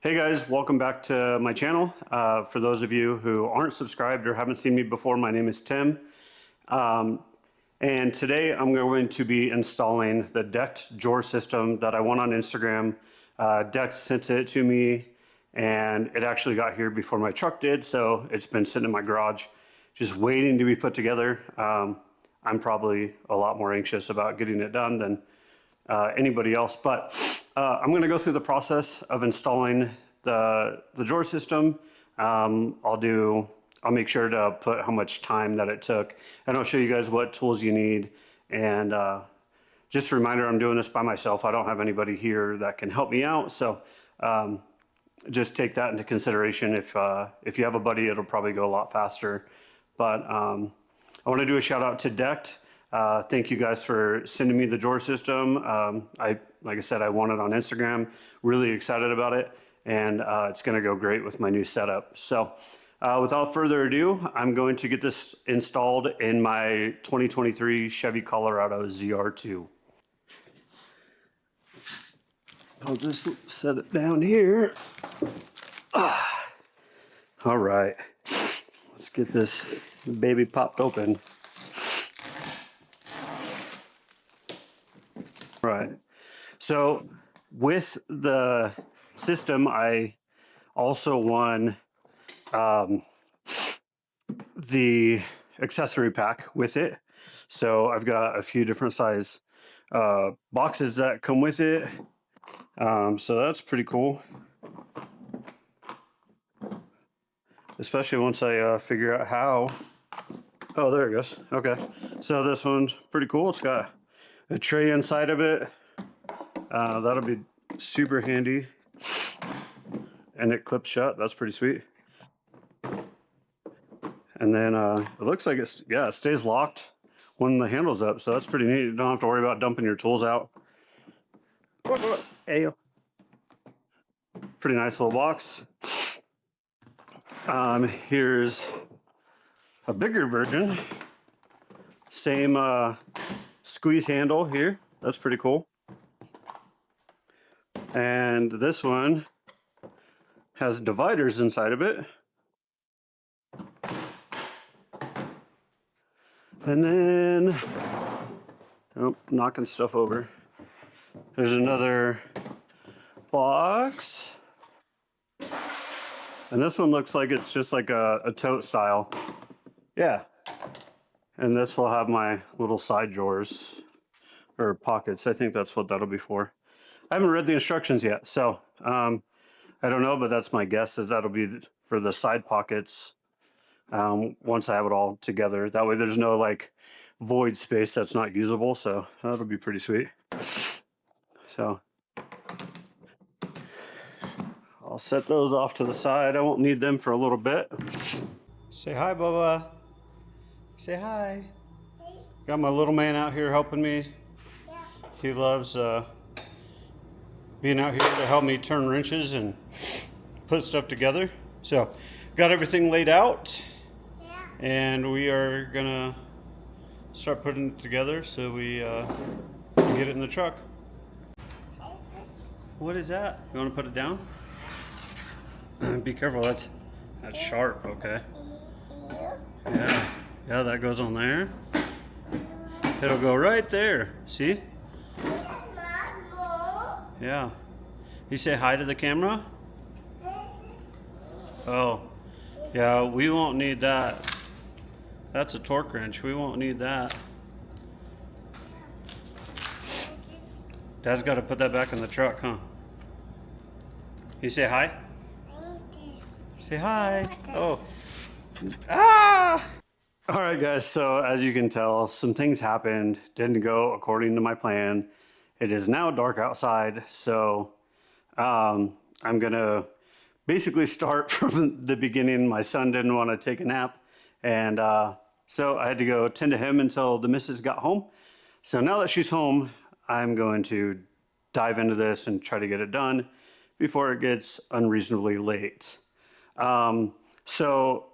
Hey guys, welcome back to my channel. For those of you who aren't subscribed or haven't seen me before, my name is Tim. And today I'm going to be installing the decked drawer system that I won on Instagram. Dex sent it to me and it actually got here before my truck did, so it's been sitting in my garage just waiting to be put together. I'm probably a lot more anxious about getting it done than anybody else, but I'm going to go through the process of installing the drawer system. I'll make sure to put how much time that it took, and I'll show you guys what tools you need. And just a reminder, I'm doing this by myself. I don't have anybody here that can help me out, so just take that into consideration. If you have a buddy, it'll probably go a lot faster. But I want to do a shout out to Decked. Thank you guys for sending me the drawer system. Like I said, I won it on Instagram. Really excited about it, and it's going to go great with my new setup. So without further ado, I'm going to get this installed in my 2023 Chevy Colorado ZR2. I'll just set it down here. All right, let's get this baby popped open. Right. So with the system, I also won the accessory pack with it. So I've got a few different size boxes that come with it. So that's pretty cool. Especially once I figure out how. Oh, there it goes. Okay. So this one's pretty cool. It's got a tray inside of it. That'll be super handy. And it clips shut. That's pretty sweet. And then it looks like it stays locked when the handle's up. So that's pretty neat. You don't have to worry about dumping your tools out. Hey. Pretty nice little box. Here's a bigger version. Same squeeze handle here. That's pretty cool. And this one has dividers inside of it. And then, oh, knocking stuff over. There's another box. And this one looks like it's just like a tote style. Yeah. And this will have my little side drawers or pockets. I think that's what that'll be for. I haven't read the instructions yet, so I don't know, but that's my guess, is that'll be for the side pockets once I have it all together. That way there's no like void space that's not usable, so that'll be pretty sweet. So I'll set those off to the side. I won't need them for a little bit. Say hi, Bubba. Say hi. Hey. Got my little man out here helping me. Yeah. He loves being out here to help me turn wrenches and put stuff together. So got everything laid out. Yeah. And we are gonna start putting it together so we can get it in the truck. What is that? You want to put it down? Be careful, that's sharp. Okay. Yeah, that goes on there. It'll go right there. See? Yeah. You say hi to the camera? Oh. Yeah, we won't need that. That's a torque wrench. We won't need that. Dad's got to put that back in the truck, huh? You say hi? Say hi. Oh. Ah! All right, guys. So as you can tell, some things happened. Didn't go according to my plan. It is now dark outside. So I'm going to basically start from the beginning. My son didn't want to take a nap. And so I had to go tend to him until the missus got home. So now that she's home, I'm going to dive into this and try to get it done before it gets unreasonably late. So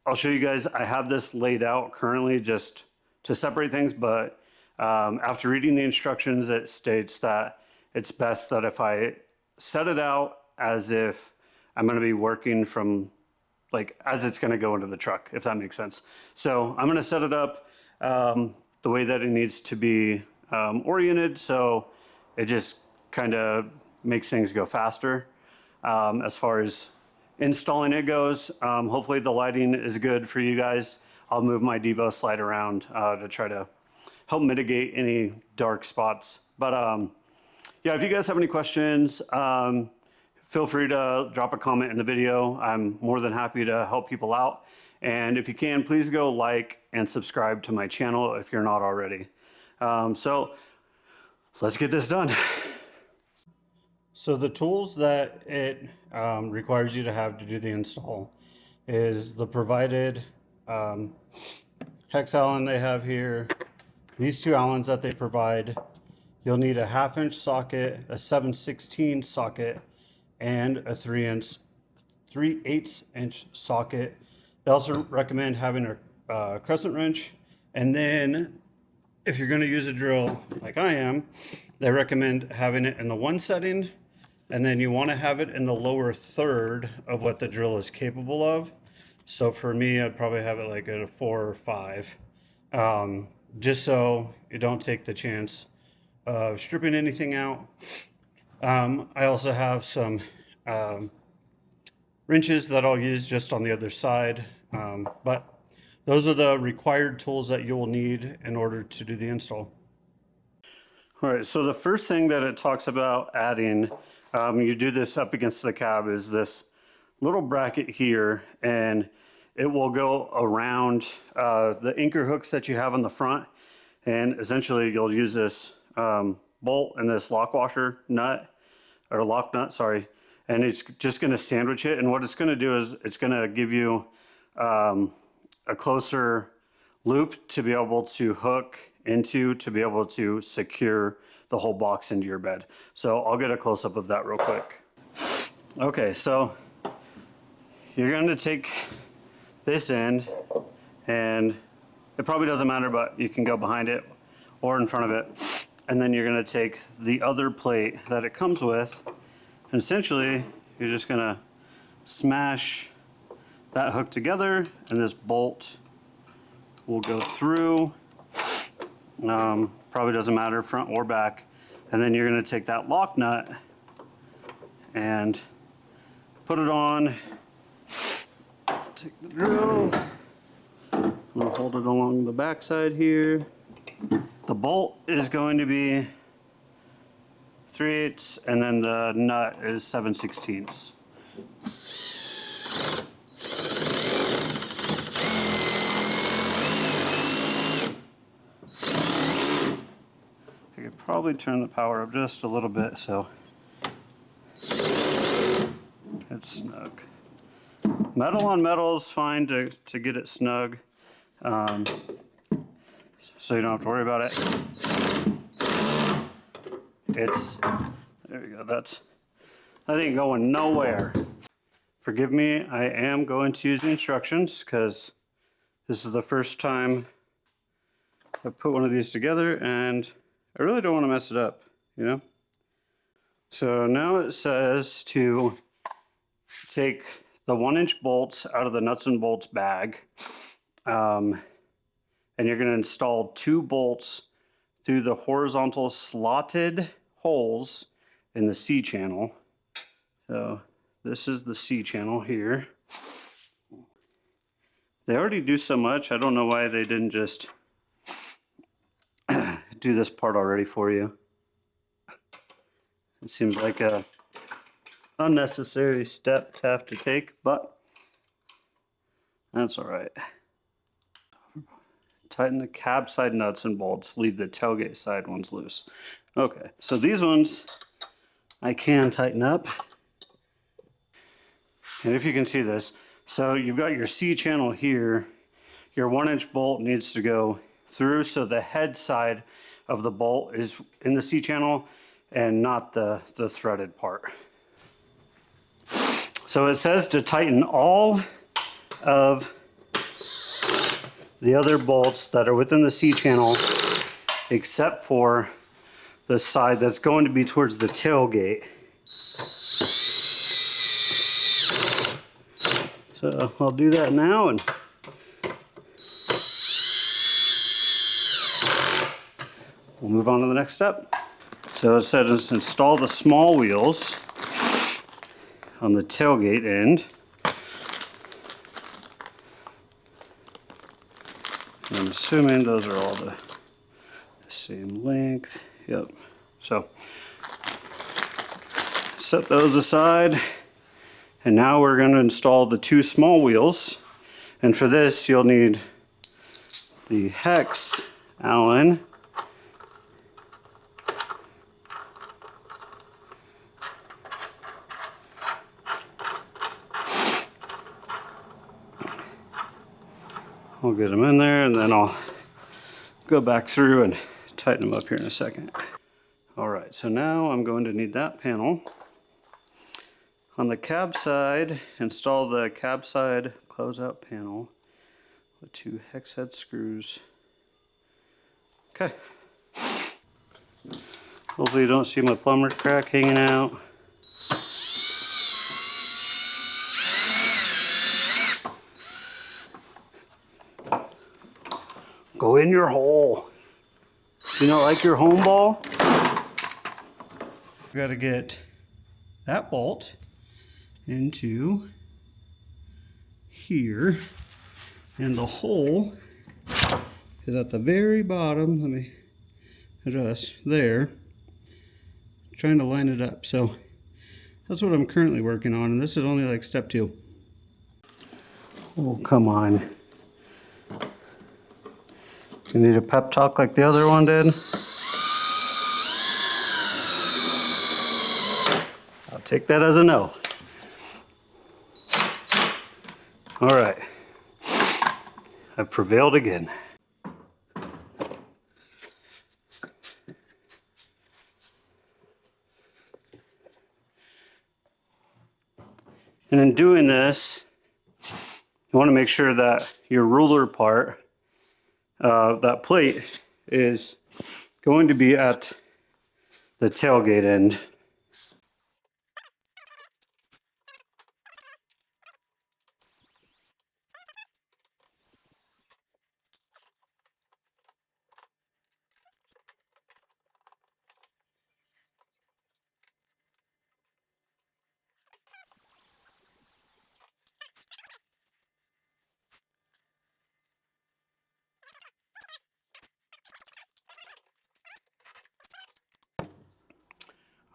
I'll show you guys, I have this laid out currently just to separate things, but after reading the instructions, it states that it's best that if I set it out as if I'm going to be working from like as it's going to go into the truck, if that makes sense. So I'm going to set it up the way that it needs to be oriented, so it just kind of makes things go faster. As far as installing it goes, hopefully the lighting is good for you guys. I'll move my Devos light around to try to help mitigate any dark spots. But yeah, if you guys have any questions, feel free to drop a comment in the video. I'm more than happy to help people out. And if you can, please go like and subscribe to my channel if you're not already. So let's get this done. So the tools that it requires you to have to do the install is the provided hex Allen they have here, these two Allens that they provide. You'll need a 1/2-inch socket, a 7/16 socket, and a 3/8 inch socket. They also recommend having a crescent wrench. And then if you're going to use a drill like I am, they recommend having it in the 1 setting, and then you want to have it in the lower third of what the drill is capable of. So for me, I'd probably have it like at a 4 or 5, just so you don't take the chance of stripping anything out. I also have some wrenches that I'll use just on the other side, but those are the required tools that you will need in order to do the install. All right, so the first thing that it talks about adding, you do this up against the cab, is this little bracket here, and it will go around the anchor hooks that you have on the front, and essentially you'll use this bolt and this lock washer nut, or lock nut, sorry, and it's just going to sandwich it. And what it's going to do is it's going to give you a closer loop to be able to hook into, to be able to secure the whole box into your bed. So I'll get a close-up of that real quick. Okay, so you're going to take this end, and it probably doesn't matter, but you can go behind it or in front of it. And then you're going to take the other plate that it comes with, and essentially you're just going to smash that hook together, and this bolt will go through. Probably doesn't matter front or back. And then you're going to take that lock nut and put it on. Take the drill. I'm going to hold it along the back side here. The bolt is going to be 3/8, and then the nut is 7/16. I could probably turn the power up just a little bit so it's snug. Metal on metal is fine to get it snug, so you don't have to worry about it. There you go, that ain't going nowhere. Forgive me, I am going to use the instructions because this is the first time I put one of these together, and I really don't want to mess it up, you know? So now it says to take the 1-inch bolts out of the nuts and bolts bag, and you're going to install 2 bolts through the horizontal slotted holes in the C channel. So this is the C channel here. They already do so much, I don't know why they didn't just do this part already for you. It seems like a unnecessary step to have to take, but that's all right. Tighten the cab side nuts and bolts, leave the tailgate side ones loose. Okay, so these ones I can tighten up. And if you can see this, so you've got your C channel here, your 1-inch bolt needs to go through, so the head side of the bolt is in the C channel and not the threaded part. So it says to tighten all of the other bolts that are within the C channel except for the side that's going to be towards the tailgate. So I'll do that now, and we'll move on to the next step. So it says install the small wheels on the tailgate end. I'm assuming those are all the same length. Yep. So set those aside, and now we're going to install the two small wheels. And for this, you'll need the hex Allen, I'll get them in there, and then I'll go back through and tighten them up here in a second. All right, so now I'm going to need that panel. On the cab side, install the cab side closeout panel with two hex head screws. Okay. Hopefully you don't see my plumber crack hanging out. Go in your hole. You don't like your home ball? We gotta get that bolt into here, and the hole is at the very bottom. Let me adjust there. Trying to line it up. So that's what I'm currently working on, and this is only like step 2. Oh, come on. You need a pep talk like the other one did? I'll take that as a no. All right. I've prevailed again. And in doing this, you want to make sure that your ruler part, that plate, is going to be at the tailgate end.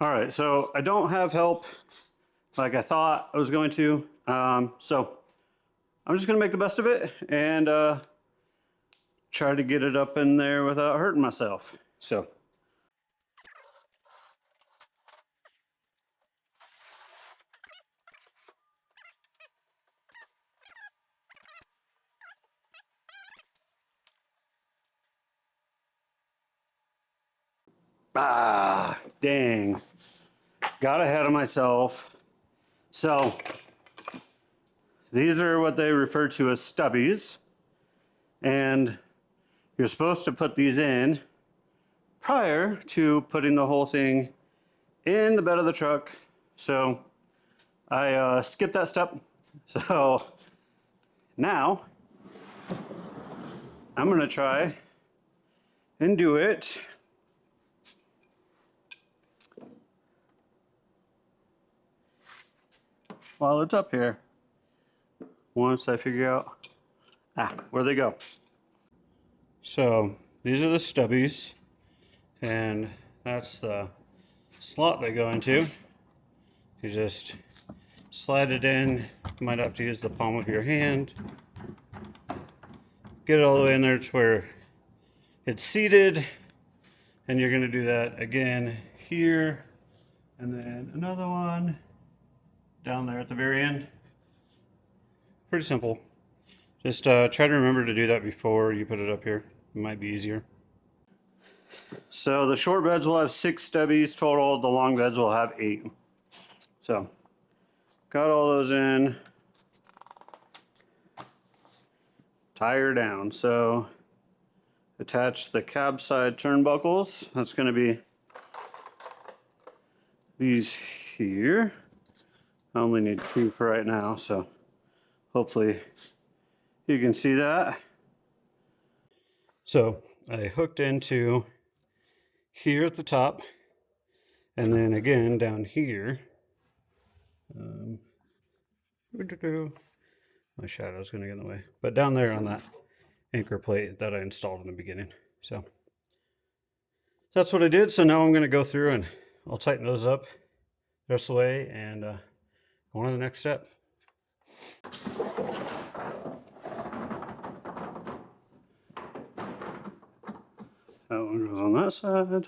All right, so I don't have help like I thought I was going to. So I'm just gonna make the best of it and try to get it up in there without hurting myself. So. Ah, dang. Got ahead of myself. So these are what they refer to as stubbies. And you're supposed to put these in prior to putting the whole thing in the bed of the truck. So I skipped that step. So now I'm gonna try and do it while it's up here. Once I figure out, where they go. So these are the stubbies, and that's the slot they go into. You just slide it in. You might have to use the palm of your hand. Get it all the way in there to where it's seated, and you're gonna do that again here, and then another one down there at the very end. Pretty simple. Just try to remember to do that before you put it up here. It might be easier. So the short beds will have 6 stubbies total. The long beds will have 8. So got all those in. Tie her down. So attach the cab side turnbuckles. That's going to be these here. I only need 2 for right now, so Hopefully you can see that. So I hooked into here at the top, and then again down here. My shadow's going to get in the way, but down there on that anchor plate that I installed in the beginning. So that's what I did. So now I'm going to go through and I'll tighten those up the rest of the way and go on to the next step. That one goes on that side.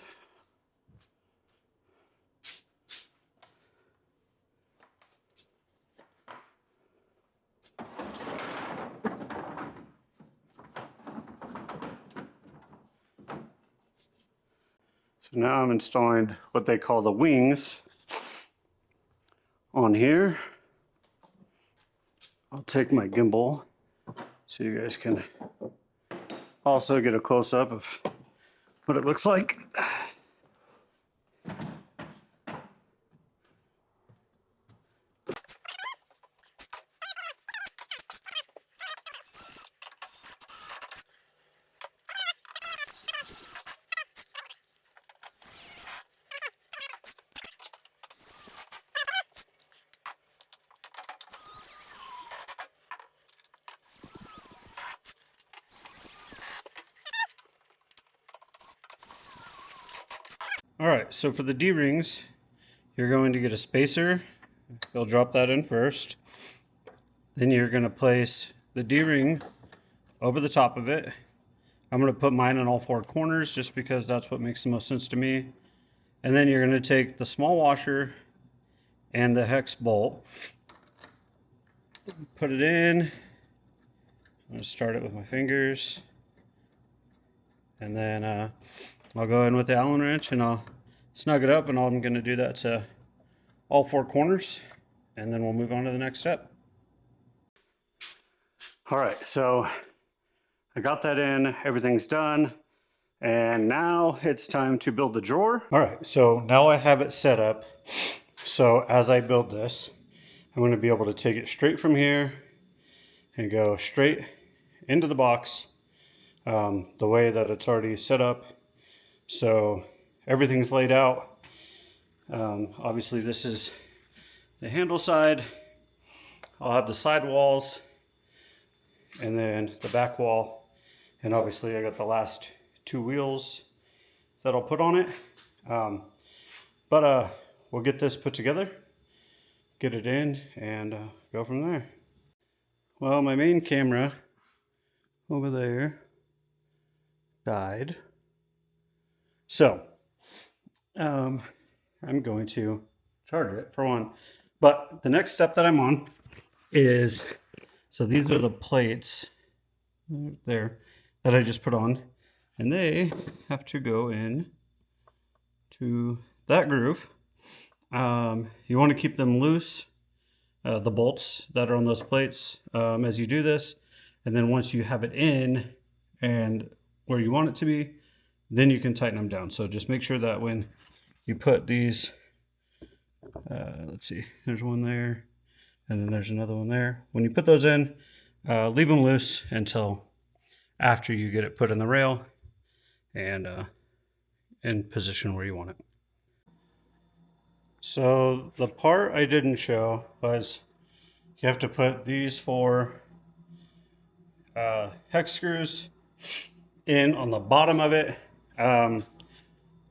So now I'm installing what they call the wings on here. I'll take my gimbal so you guys can also get a close-up of what it looks like. All right, so for the D-rings, you're going to get a spacer. They'll drop that in first. Then you're going to place the D-ring over the top of it. I'm going to put mine in all four corners just because that's what makes the most sense to me. And then you're going to take the small washer and the hex bolt, put it in. I'm going to start it with my fingers. And then I'll go in with the Allen wrench and I'll snug it up, and I'm going to do that to all four corners, and then we'll move on to the next step. All right, so I got that in, everything's done, and now it's time to build the drawer. All right, so now I have it set up. So as I build this, I'm going to be able to take it straight from here and go straight into the box the way that it's already set up. So everything's laid out. Obviously this is the handle side. I'll have the side walls and then the back wall. And obviously I got the last two wheels that I'll put on it. But we'll get this put together, get it in, and go from there. Well, my main camera over there died. So, I'm going to charge it for one. But the next step that I'm on is, so these are the plates there that I just put on, and they have to go in to that groove. You want to keep them loose, the bolts that are on those plates, as you do this. And then once you have it in and where you want it to be, then you can tighten them down. So just make sure that when you put these, let's see, there's one there, and then there's another one there. When you put those in, leave them loose until after you get it put in the rail and in position where you want it. So the part I didn't show was you have to put these four hex screws in on the bottom of it.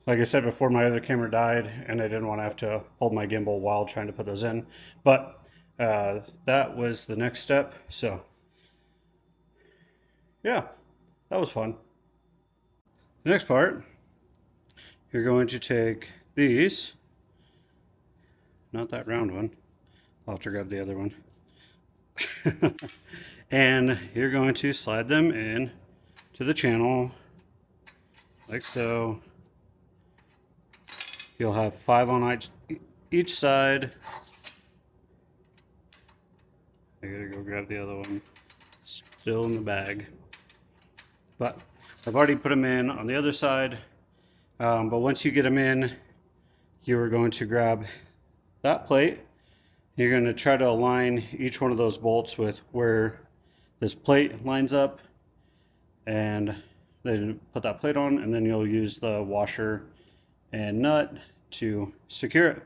Like I said before, my other camera died and I didn't want to have to hold my gimbal while trying to put those in, but that was the next step. So yeah, that was fun. The next part, you're going to take these, not that round one, I'll have to grab the other one, and you're going to slide them in to the channel like so. You'll have 5 on each side. I gotta go grab the other one, still in the bag, but I've already put them in on the other side. But once you get them in, you are going to grab that plate You're going to try to align each one of those bolts with where this plate lines up, and then put that plate on, and then you'll use the washer and nut to secure it.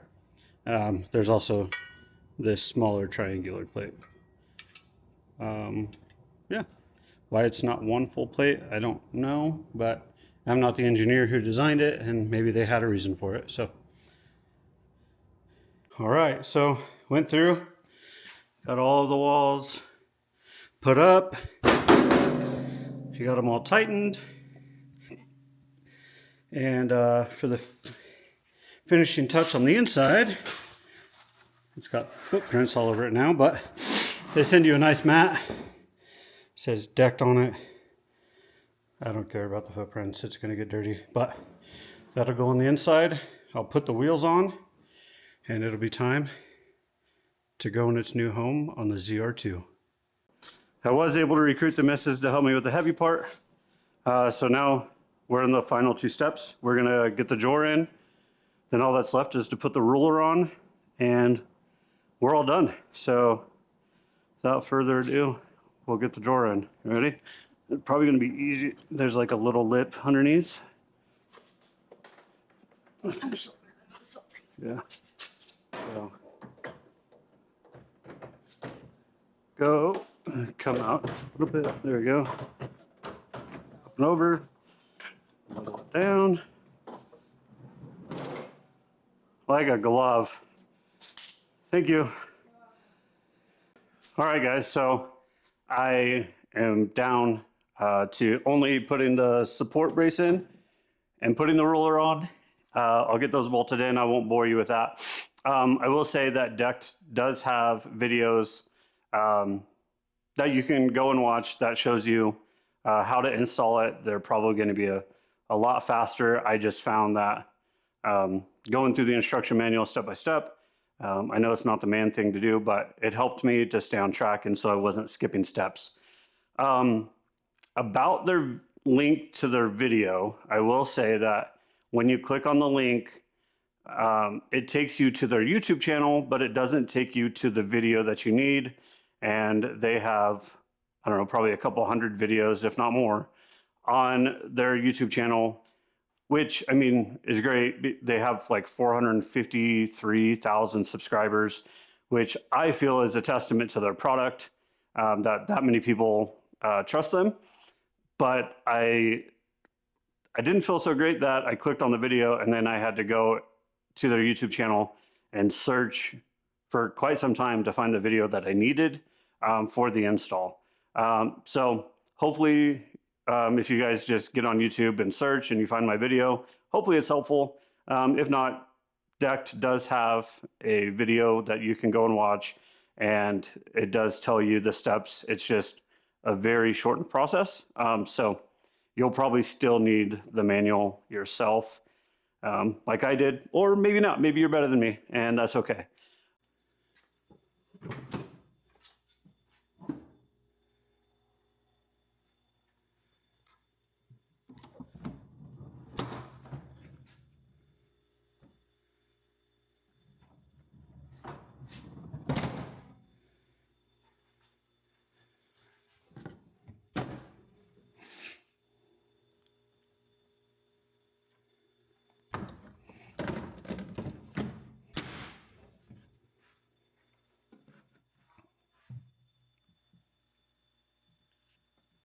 There's also this smaller triangular plate. Yeah, why it's not one full plate, I don't know, but I'm not the engineer who designed it, and maybe they had a reason for it. So, all right, so went through, got all of the walls put up, you got them all tightened, and for the finishing touch on the inside, it's got footprints all over it now, but they send you a nice mat. It says decked on it. I don't care about the footprints, it's gonna get dirty, but that'll go on the inside. I'll put the wheels on, and it'll be time to go in its new home on the ZR2. I was able to recruit the missus to help me with the heavy part. So now we're in the final 2 steps. We're gonna get the jaw in, then all that's left is to put the ruler on, and we're all done. So without further ado, we'll get the drawer in. You ready? It's probably gonna be easy. There's like a little lip underneath. I'm sorry. Yeah. So go, come out a little bit. There we go. Up and over. Down. Like a glove. Thank you. All right, guys, so I am down to only putting the support brace in and putting the roller on. I'll get those bolted in. I won't bore you with that. I will say that Decked does have videos that you can go and watch that shows you how to install it. They're probably going to be a lot faster. I just found that going through the instruction manual step by step, I know it's not the man thing to do, but it helped me to stay on track, and so I wasn't skipping steps. About their link to their video, I will say that when you click on the link, it takes you to their YouTube channel, but it doesn't take you to the video that you need. And they have, I don't know, probably a couple hundred videos, if not more, on their YouTube channel, which, I mean, is great. They have like 453,000 subscribers, which I feel is a testament to their product, that many people trust them. But I didn't feel so great that I clicked on the video and then I had to go to their YouTube channel and search for quite some time to find the video that I needed for the install. So hopefully, if you guys just get on YouTube and search and you find my video, hopefully it's helpful. If not, Decked does have a video that you can go and watch, and it does tell you the steps. It's just a very shortened process. So you'll probably still need the manual yourself, like I did, or maybe not. Maybe you're better than me, and that's okay.